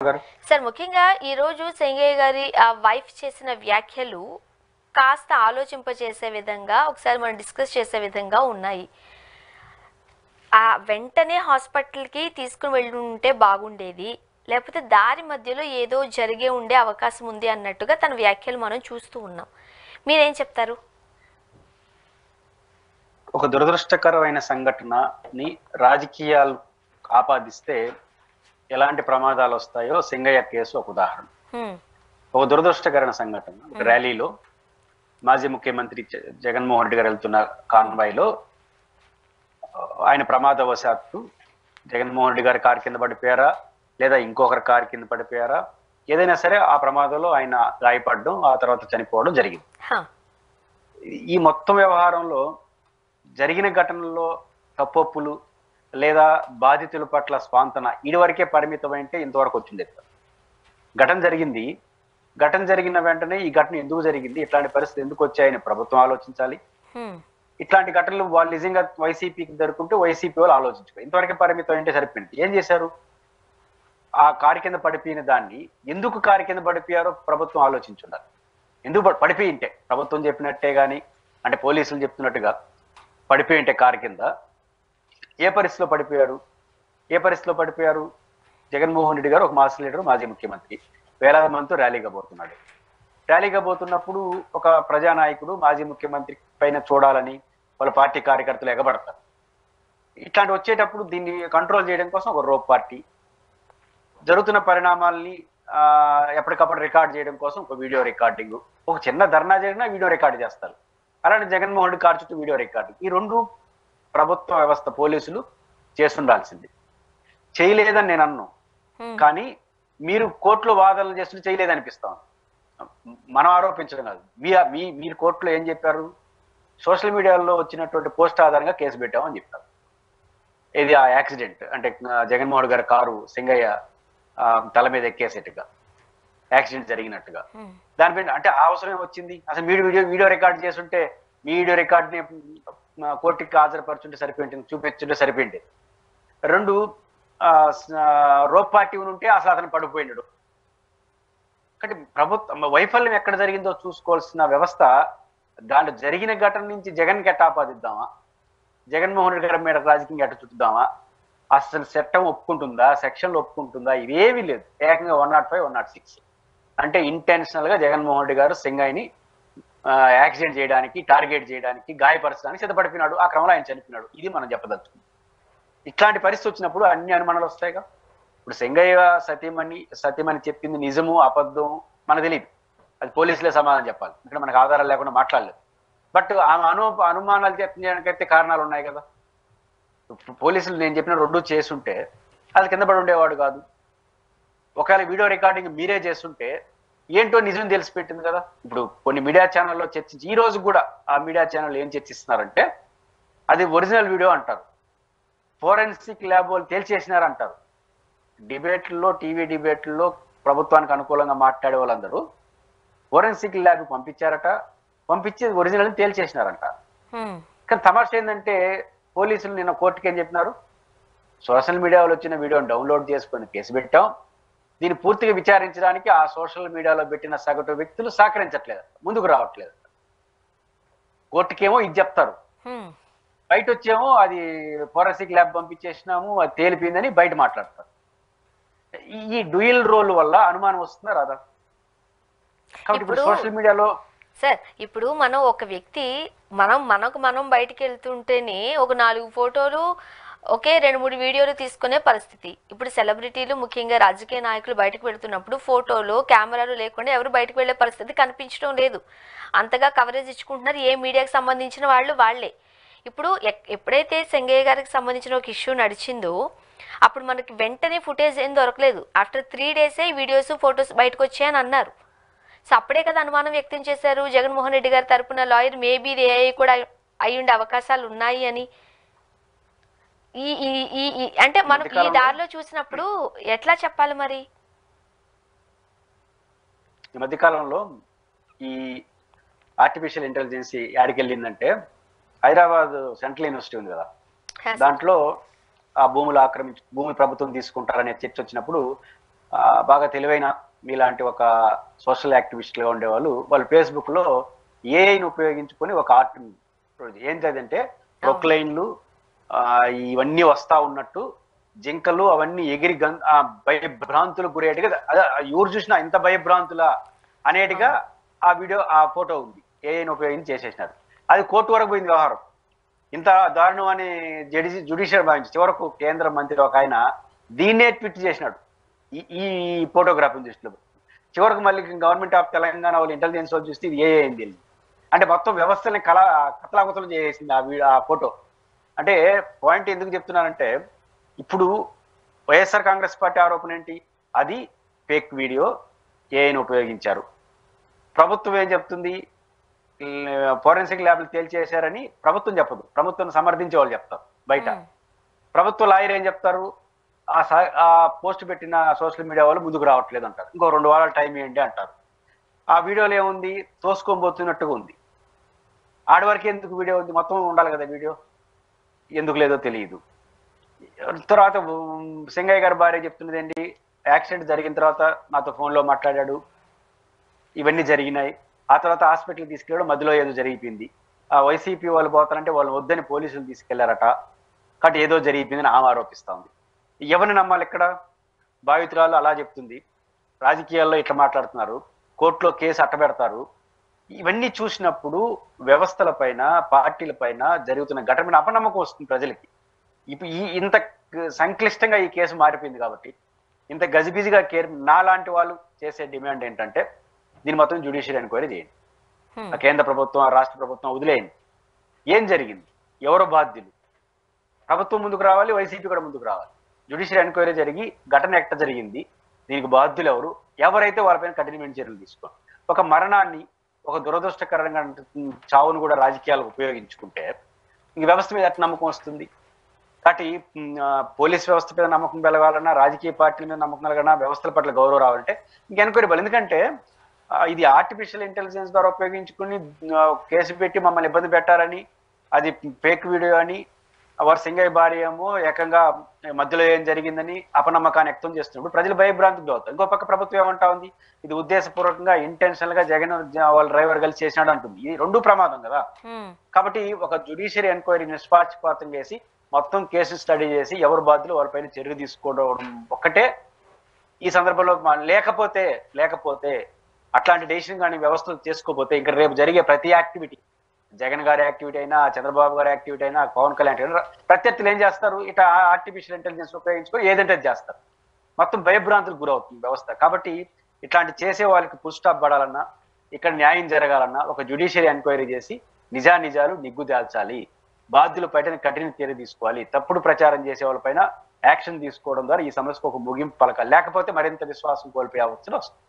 గారు సార్ ముఖ్యంగా ఈరోజు సెంగయ్య గారి వైఫ్ చేసిన వ్యాఖ్యలు కాస్త ఆలోచింపచేసే విధంగా ఒకసారి మనం డిస్కస్ చేసే విధంగా ఉన్నాయి. వెంటనే హాస్పిటల్కి తీసుకుని వెళ్ళి ఉంటే బాగుండేది, లేకపోతే దారి మధ్యలో ఏదో జరిగే ఉండే అవకాశం ఉంది అన్నట్టుగా తన వ్యాఖ్యలు మనం చూస్తూ ఉన్నాం. మీరేం చెప్తారు? ఒక దురదృష్టకరమైన సంఘటనని రాజకీయాలు ఆపాదిస్తే ఎలాంటి ప్రమాదాలు వస్తాయో సింగయ్య కేసు ఒక ఉదాహరణ. ఒక దురదృష్టకరమైన సంఘటన. ఒక ర్యాలీలో మాజీ ముఖ్యమంత్రి జగన్మోహన్ రెడ్డి గారు వెళ్తున్న కాన్వాయ్లో ఆయన ప్రమాదవశాత్తు జగన్మోహన్ రెడ్డి గారి కారు కింద పడిపోయారా లేదా ఇంకొకరి కారు కింద పడిపోయారా, ఏదైనా సరే ఆ ప్రమాదంలో ఆయన గాయపడడం, ఆ తర్వాత చనిపోవడం జరిగింది. ఈ మొత్తం వ్యవహారంలో జరిగిన ఘటనలో తప్పొప్పులు లేదా బాధితుల పట్ల స్పాంతన ఇదివరకే పరిమితమైంటే ఇంతవరకు వచ్చింది. ఘటన జరిగింది, ఘటన జరిగిన వెంటనే ఈ ఘటన ఎందుకు జరిగింది, ఇట్లాంటి పరిస్థితి ఎందుకు వచ్చాయని ప్రభుత్వం ఆలోచించాలి. ఇట్లాంటి ఘటనలు వాళ్ళు నిజంగా వైసీపీకి జరుగుతుంటే వైసీపీ వాళ్ళు ఆలోచించుకో. ఇంతవరకే పరిమితం అంటే సరిపోయింది. ఏం చేశారు? ఆ కారు కింద పడిపోయిన దాన్ని ఎందుకు కారు కింద పడిపోయారో ప్రభుత్వం ఆలోచించున్నారు. ఎందుకు పడిపోయి ఉంటే ప్రభుత్వం చెప్పినట్టే గాని, అంటే పోలీసులు చెప్తున్నట్టుగా పడిపోయి ఉంటే కారు కింద ఏ పరిస్థితిలో పడిపోయారు? ఏ పరిస్థితిలో పడిపోయారు? జగన్మోహన్ రెడ్డి గారు ఒక మాస్ లీడర్, మాజీ ముఖ్యమంత్రి, వేలాది మందితో ర్యాలీగా పోతున్నాడు. ర్యాలీగా పోతున్నప్పుడు ఒక ప్రజానాయకుడు మాజీ ముఖ్యమంత్రి పైన చూడాలని వాళ్ళ పార్టీ కార్యకర్తలు ఎగబడతారు. ఇట్లాంటి వచ్చేటప్పుడు దీన్ని కంట్రోల్ చేయడం కోసం ఒక రోప్ పార్టీ, జరుగుతున్న పరిణామాల్ని ఎప్పటికప్పుడు రికార్డ్ చేయడం కోసం ఒక వీడియో రికార్డింగ్, ఒక చిన్న ధర్నా జరిగినా వీడియో రికార్డు చేస్తారు. అలాంటి జగన్మోహన్ రెడ్డి కారు చుట్టూ వీడియో రికార్డింగ్, ఈ రెండు ప్రభుత్వ వ్యవస్థ పోలీసులు చేస్తుండాల్సింది. చేయలేదని నేను అన్నాను, కానీ మీరు కోర్టులో వాదనలు చేస్తుంటే చేయలేదనిపిస్తాం. మనం ఆరోపించడం కాదు. మీరు కోర్టులో ఏం చెప్పారు? సోషల్ మీడియాలో వచ్చినటువంటి పోస్ట్ ఆధారంగా కేసు పెట్టామని చెప్పారు. ఇది ఆ యాక్సిడెంట్ అంటే జగన్మోహన్ గారి కారు సింగయ్య తల మీద ఎక్కేసేట్టుగా యాక్సిడెంట్ జరిగినట్టుగా. దానిపైన అంటే అవసరం వచ్చింది అసలు వీడియో రికార్డ్ చేస్తుంటే మీ వీడియో రికార్డ్ని కోర్టుకి హాజరుపరుచుంటే సరిపోయింది, చూపించుంటే సరిపోయింది. రెండు, రోప్ పార్టీ ఉంటే అసలు అతను పడిపోయినాడు. అంటే ప్రభుత్వం వైఫల్యం ఎక్కడ జరిగిందో చూసుకోవాల్సిన వ్యవస్థ, దాంట్లో జరిగిన ఘటన నుంచి జగన్కి ఎట్ట ఆపాదిద్దామా, జగన్మోహన్ రెడ్డి గారి మీద రాజకీయంగా ఎట్ట చుట్టుదామా, అసలు చట్టం ఒప్పుకుంటుందా, సెక్షన్లు ఒప్పుకుంటుందా, ఇవేమీ లేదు. ఏకంగా 105, 106 అంటే ఇంటెన్షనల్ గా జగన్మోహన్ రెడ్డి గారు సింగయ్యని యాక్సిడెంట్ చేయడానికి, టార్గెట్ చేయడానికి, గాయపరచడానికి సిద్ధపడిపోయినాడు. ఆ క్రమంలో ఆయన చనిపోయినాడు. ఇది మనం చెప్పదలుచుకుంది. ఇట్లాంటి పరిస్థితి వచ్చినప్పుడు అన్ని అనుమానాలు వస్తాయిగా. ఇప్పుడు సింగయ్య సతీమణి చెప్పింది నిజము అబద్ధం మనకు తెలియదు, అది పోలీసులే సమాధానం చెప్పాలి. ఇక్కడ మనకు ఆధారాలు లేకుండా మాట్లాడలేదు. బట్ ఆమె అనుమానాలు చెప్పడానికైతే కారణాలు ఉన్నాయి కదా. పోలీసులు నేను చెప్పిన రెండు చేసుంటే అది కింద పడి ఉండేవాడు కాదు. ఒకవేళ వీడియో రికార్డింగ్ మీరే చేస్తుంటే ఏంటో నిజం తెలిసిపెట్టింది కదా. ఇప్పుడు కొన్ని మీడియా ఛానల్లో చర్చించి, ఈ రోజు కూడా ఆ మీడియా ఛానల్ ఏం చర్చిస్తున్నారంటే అది ఒరిజినల్ వీడియో అంటారు, ఫోరెన్సిక్ ల్యాబ్ వాళ్ళు తేల్చేసినారు అంటారు. డిబేట్లలో, టీవీ డిబేట్లలో ప్రభుత్వానికి అనుకూలంగా మాట్లాడే వాళ్ళందరూ ఫోరెన్సిక్ ల్యాబ్ పంపించారట, పంపించి ఒరిజినల్ తేల్చేసినారంట. కానీ తమాషా ఏంటంటే పోలీసులు నిన్న కోర్టుకి ఏం చెప్పినారు? సోషల్ మీడియాలో వచ్చిన వీడియోని డౌన్లోడ్ చేసుకొని కేసు పెట్టాం, దీన్ని పూర్తిగా విచారించడానికి ఆ సోషల్ మీడియాలో పెట్టిన సగటు వ్యక్తులు సహకరించట్లేదు, ముందుకు రావట్లేదు. కోర్టుకేమో ఇది చెప్తారు, బయట వచ్చేమో అది ఫోరెన్సిక్ ల్యాబ్ పంపించేసినాము, అది తేలిపోయిందని బయట మాట్లాడతారు. ఈ డ్యూయల్ రోల్ వల్ల అనుమానం వస్తుందా రాదా? కాబట్టి ఇప్పుడు సోషల్ మీడియాలో సార్, ఇప్పుడు మనం ఒక వ్యక్తి మనం బయటికి వెళ్తుంటేనే ఒక 4 ఫోటోలు, ఒకే 2-3 వీడియోలు తీసుకునే పరిస్థితి. ఇప్పుడు సెలబ్రిటీలు, ముఖ్యంగా రాజకీయ నాయకులు బయటకు వెళ్తున్నప్పుడు ఫోటోలు, కెమెరాలు లేకుండా ఎవరు బయటకు వెళ్లే పరిస్థితి కనిపించడం లేదు. అంతగా కవరేజ్ ఇచ్చుకుంటున్నారు ఏ మీడియాకి సంబంధించిన వాళ్ళే. ఇప్పుడు ఎప్పుడైతే సింగయ్య గారికి సంబంధించిన ఒక ఇష్యూ నడిచిందో అప్పుడు మనకి వెంటనే ఫుటేజ్ ఏం దొరకలేదు. ఆఫ్టర్ 3 డేసే వీడియోస్, ఫొటోస్ బయటకు వచ్చాయని అన్నారు. సో అప్పుడే కదా అనుమానం వ్యక్తం చేశారు జగన్మోహన్ రెడ్డి గారి తరపున లాయర్, మేబీ ఏఐ కూడా అయ్యుండే అవకాశాలు ఉన్నాయి అని. అంటే మనం ఈ దారిలో చూసినప్పుడు ఎట్లా చెప్పాలి మరి? ఈ మధ్యకాలంలో ఈ ఆర్టిఫిషియల్ ఇంటెలిజెన్స్ యాడికి వెళ్ళిందంటే, హైదరాబాద్ సెంట్రల్ యూనివర్సిటీ ఉంది కదా, దాంట్లో ఆ భూమి ప్రభుత్వం తీసుకుంటారనే చర్చ వచ్చినప్పుడు బాగా తెలివైన మీలాంటి ఒక సోషల్ యాక్టివిస్ట్గా ఉండేవాళ్ళు వాళ్ళు ఫేస్బుక్ లో ఏఐని ఉపయోగించుకొని ఒక ఆర్ట్ ఏంటంటే ప్రొక్లైన్లు ఇవన్నీ వస్తా ఉన్నట్టు జింకలు అవన్నీ ఎగిరి భయభ్రాంతులు గురేటిగా ఎవరు చూసినా ఇంత భయభ్రాంతులా అనేటిగా ఆ వీడియో ఆ ఫోటో ఉంది ఏఐని ఉపయోగించి చేసేసినారు. అది కోర్టు వరకు పోయింది వ్యవహారం. ఇంత దారుణం అని జుడిషియల్ భావించి చివరకు కేంద్ర మంత్రి ఒక ఆయన దీన్నే ట్వీట్ చేసినాడు ఈ ఫోటోగ్రఫీ దృష్టిలో. చివరకు మళ్ళీ గవర్నమెంట్ ఆఫ్ తెలంగాణ వాళ్ళు ఇంటెలిజెన్స్ వాళ్ళు చూస్తే ఇది ఏ అయింది అంటే మొత్తం వ్యవస్థని కతలాకుతలం చేసేసింది ఆ ఫోటో. అంటే పాయింట్ ఎందుకు చెప్తున్నానంటే ఇప్పుడు వైఎస్ఆర్ కాంగ్రెస్ పార్టీ ఆరోపణ ఏంటి, అది ఫేక్ వీడియో ఏఐని ఉపయోగించారు. ప్రభుత్వం ఏం చెప్తుంది, ఫోరెన్సిక్ ల్యాబ్లు తేల్చేశారని ప్రభుత్వం చెప్పదు, ప్రభుత్వం సమర్థించే వాళ్ళు చెప్తారు బయట. ప్రభుత్వ లాయర్ ఏం చెప్తారు, ఆ పోస్ట్ పెట్టిన సోషల్ మీడియా వాళ్ళు ముందుకు రావట్లేదు అంటారు, ఇంకో 2 వారాలు టైం ఇవ్వండి అంటారు. ఆ వీడియోలో ఏముంది, తోసుకొనిపోతున్నట్టుగా ఉంది. ఆడవరకు ఎందుకు వీడియో ఉంది, మొత్తం ఉండాలి కదా వీడియో, ఎందుకు లేదో తెలియదు. తర్వాత సింగయ్య గారి భార్య చెప్తున్నది ఏంటి, యాక్సిడెంట్ జరిగిన తర్వాత నాతో ఫోన్లో మాట్లాడాడు, ఇవన్నీ జరిగినాయి. ఆ తర్వాత హాస్పిటల్కి తీసుకెళ్ళాడు, మధ్యలో ఏదో జరిగిపోయింది. ఆ వైసీపీ వాళ్ళు పోతారంటే వాళ్ళు వద్దని పోలీసులు తీసుకెళ్లారట, కాబట్టి ఏదో జరిగిపోయిందని ఆమె ఆరోపిస్తా ఉంది. ఎవరిని నమ్మాలి ఇక్కడ? భావితురాలు అలా చెప్తుంది, రాజకీయాల్లో ఇట్లా మాట్లాడుతున్నారు, కోర్టులో కేసు అట్టబెడతారు. ఇవన్నీ చూసినప్పుడు వ్యవస్థల పైన పార్టీల పైన జరుగుతున్న ఘటన అపనమ్మకం వస్తుంది ప్రజలకి. ఇప్పుడు ఇంత సంక్లిష్టంగా ఈ కేసు మారిపోయింది కాబట్టి ఇంత గజిబిజిగా నాలాంటి వాళ్ళు చేసే డిమాండ్ ఏంటంటే దీని మొత్తం జ్యుడిషియల్ ఎంక్వైరీ చేయండి. కేంద్ర ప్రభుత్వం రాష్ట్ర ప్రభుత్వం వదిలేయండి, ఏం జరిగింది, ఎవరు బాధ్యులు, ప్రభుత్వం ముందుకు రావాలి, వైసీపీ కూడా ముందుకు రావాలి. జ్యుడిషియల్ ఎంక్వైరీ జరిగి ఘటన ఎట్ట జరిగింది, దీనికి బాధ్యులు ఎవరు, ఎవరైతే వాళ్ళపైన కఠినమైన చర్యలు తీసుకోండి. ఒక మరణాన్ని, ఒక దురదృష్టకరంగా చావును కూడా రాజకీయాలకు ఉపయోగించుకుంటే ఇంక వ్యవస్థ మీద ఎట్లా నమ్మకం వస్తుంది? కాబట్టి పోలీస్ వ్యవస్థ మీద నమ్మకం కలగాలన్నా, రాజకీయ పార్టీల మీద నమ్మకం కలగాలన్నా, వ్యవస్థల పట్ల గౌరవం రావాలంటే ఇంక ఎంక్వైరీ ఇవ్వాలి. ఎందుకంటే ఇది ఆర్టిఫిషియల్ ఇంటెలిజెన్స్ ద్వారా ఉపయోగించుకుని కేసు పెట్టి మమ్మల్ని ఇబ్బంది పెట్టారని, అది ఫేక్ వీడియో అని, వారు సింగయ్య భార్య ఏమో ఏకంగా మధ్యలో ఏం జరిగిందని అపనమ్మకాన్ని వ్యక్తం చేస్తున్నప్పుడు ప్రజలు భయభ్రాంతికి అవుతారు. ఇంకో పక్క ప్రభుత్వం ఏమంటా ఉంది, ఇది ఉద్దేశపూర్వకంగా ఇంటెన్షనల్ గా జగన్ వాళ్ళ డ్రైవర్ కలిసి చేసినాడు అంటుంది. ఇది 2 ప్రమాదం కదా. కాబట్టి ఒక జ్యుడిషియరీ ఎంక్వైరీ నిష్పాక్షపాతం చేసి మొత్తం కేసు స్టడీ చేసి ఎవరు బాధ్యులు వాళ్ళపైన చర్య తీసుకోవడం ఒక్కటే ఈ సందర్భంలో. లేకపోతే అట్లాంటి డెసిషన్ కానీ వ్యవస్థలు చేసుకోకపోతే ఇంకా రేపు జరిగే ప్రతి యాక్టివిటీ, జగన్ గారి యాక్టివిటీ అయినా, చంద్రబాబు గారి యాక్టివిటీ అయినా, పవన్ కళ్యాణ్ అయినా, ప్రత్యర్థులు ఏం చేస్తారు, ఇట్లా ఆర్టిఫిషియల్ ఇంటెలిజెన్స్ ఉపయోగించుకొని ఏదంటే చేస్తారు. మొత్తం భయభ్రాంతులకు గురవుతుంది వ్యవస్థ. కాబట్టి ఇట్లాంటి చేసే వాళ్ళకి ఫుల్ స్టాప్ పడాలన్నా, ఇక్కడ న్యాయం జరగాలన్నా ఒక జ్యుడిషియరీ ఎంక్వైరీ చేసి నిజాలు నిగ్గు తేల్చాలి, బాధ్యులపైన కఠిన చర్య తీసుకోవాలి, తప్పుడు ప్రచారం చేసే వాళ్ళపైన యాక్షన్ తీసుకోవడం ద్వారా ఈ సమస్యకు ఒక ముగింపు పలకాలి. లేకపోతే మరింత విశ్వాసం కోల్పోయే అవసరం వస్తుంది.